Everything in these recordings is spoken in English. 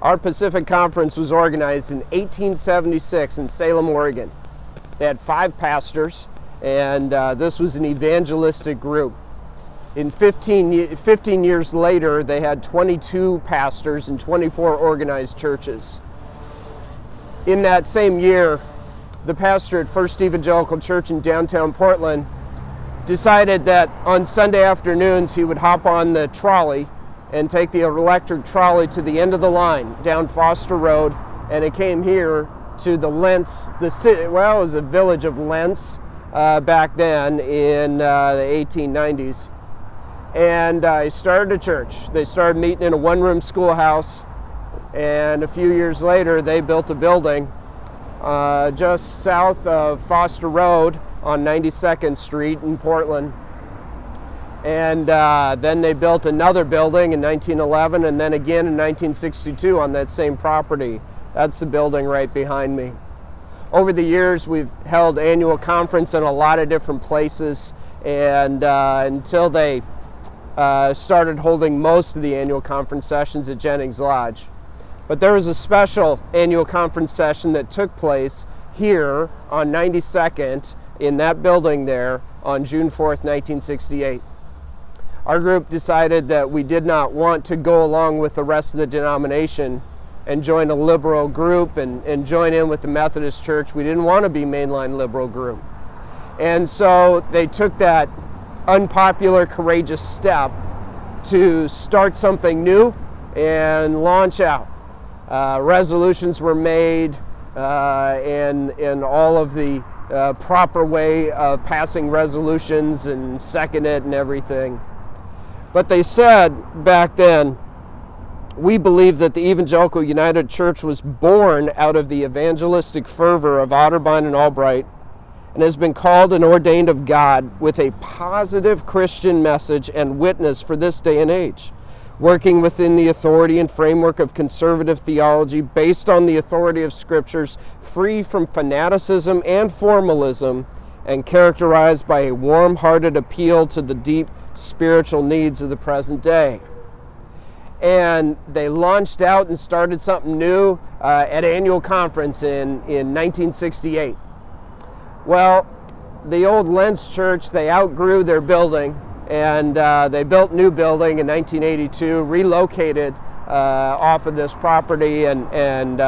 Our Pacific Conference was organized in 1876 in Salem, Oregon. They had 5 pastors, and this was an evangelistic group. In 15 years later, they had 22 pastors and 24 organized churches. In that same year, the pastor at First Evangelical Church in downtown Portland decided that on Sunday afternoons he would hop on the trolley and take the electric trolley to the end of the line down Foster Road, and it came here to the Lentz, the city. Well, it was a village of Lentz back then in the 1890s, and he started a church. They started meeting in a one-room schoolhouse, and a few years later they built a building just south of Foster Road on 92nd Street in Portland. And then they built another building in 1911, and then again in 1962 on that same property. That's the building right behind me. Over the years, we've held annual conference in a lot of different places, and until they started holding most of the annual conference sessions at Jennings Lodge. But there was a special annual conference session that took place here on 92nd in that building there on June 4th, 1968. Our group decided that we did not want to go along with the rest of the denomination and join a liberal group and join in with the Methodist Church. We didn't want to be mainline liberal group. And so they took that unpopular, courageous step to start something new and launch out. Resolutions were made in all of the proper way of passing resolutions and second it and everything. But they said back then, we believe that the Evangelical United Church was born out of the evangelistic fervor of Otterbein and Albright and has been called and ordained of God with a positive Christian message and witness for this day and age, working within the authority and framework of conservative theology based on the authority of scriptures, free from fanaticism and formalism, and characterized by a warm-hearted appeal to the deep spiritual needs of the present day. And they launched out and started something new at annual conference in 1968. Well, the old Lentz Church, they outgrew their building, and they built a new building in 1982, relocated off of this property and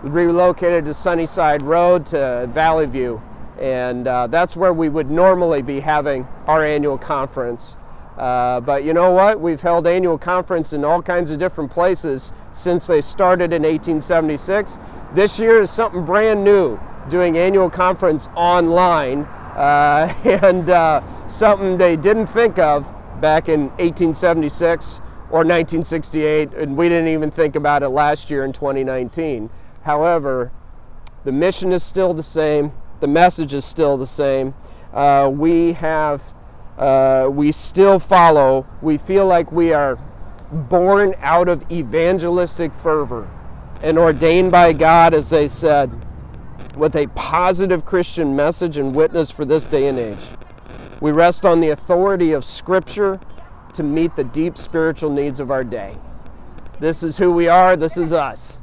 relocated to Sunnyside Road to Valley View. And that's where we would normally be having our annual conference. But you know what? We've held annual conference in all kinds of different places since they started in 1876. This year is something brand new, doing annual conference online, and something they didn't think of back in 1876 or 1968, and we didn't even think about it last year in 2019. However, the mission is still the same. The message is still the same. We still follow. We feel like we are born out of evangelistic fervor and ordained by God, as they said, with a positive Christian message and witness for this day and age. We rest on the authority of Scripture to meet the deep spiritual needs of our day. This is who we are. This is us.